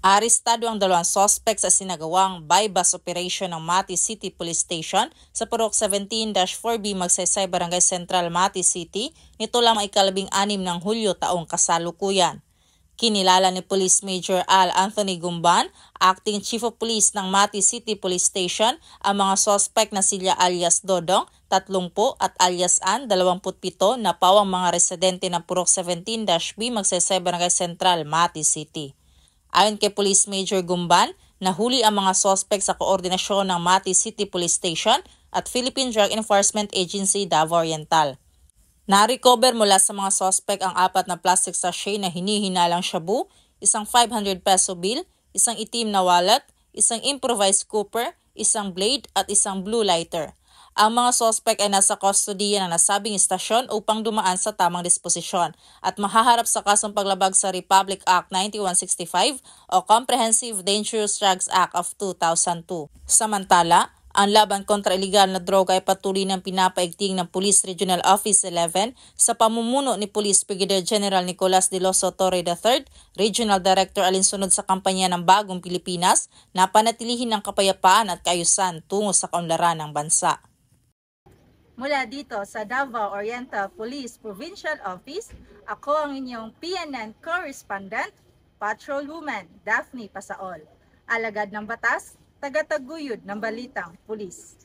Arestado ang dalawang sospek sa sinagawang buy-bus operation ng Mati City Police Station sa Purok 17-4B Magsaysay Barangay Central, Mati City nito lamang ika-6 ng Hulyo taong kasalukuyan. Kinilala ni Police Major Al Anthony Gumban, Acting Chief of Police ng Mati City Police Station, ang mga sospek na sila alias Dodong, 30 at alias An, 27 na pawang mga residente ng Purok 17-B Magsaysay Barangay Central, Mati City. Ayon kay Police Major Gumban, nahuli ang mga sospek sa koordinasyon ng Mati City Police Station at Philippine Drug Enforcement Agency Davao Oriental. Na-recover mula sa mga sospek ang 4 na plastic sachet na hinihinalang shabu, isang 500 peso bill, isang itim na wallet, isang improvised cooper, isang blade at isang blue lighter. Ang mga sospek ay nasa kustodiya ng nasabing istasyon upang dumaan sa tamang disposisyon at mahaharap sa kasong paglabag sa Republic Act 9165 o Comprehensive Dangerous Drugs Act of 2002. Samantala, ang laban kontra iligal na droga ay patuloy ng pinapaigting ng Police Regional Office 11 sa pamumuno ni Police Brigadier General Nicolas De Loso Torre III, Regional Director alinsunod sa kampanya ng Bagong Pilipinas na panatilihin ng kapayapaan at kaayusan tungo sa kaunlaran ng bansa. Mula dito sa Davao Oriental Police Provincial Office, ako ang inyong PNN Correspondent, Patrolwoman Daphne Pasaol. Alagad ng batas, tagataguyod ng balitang pulis.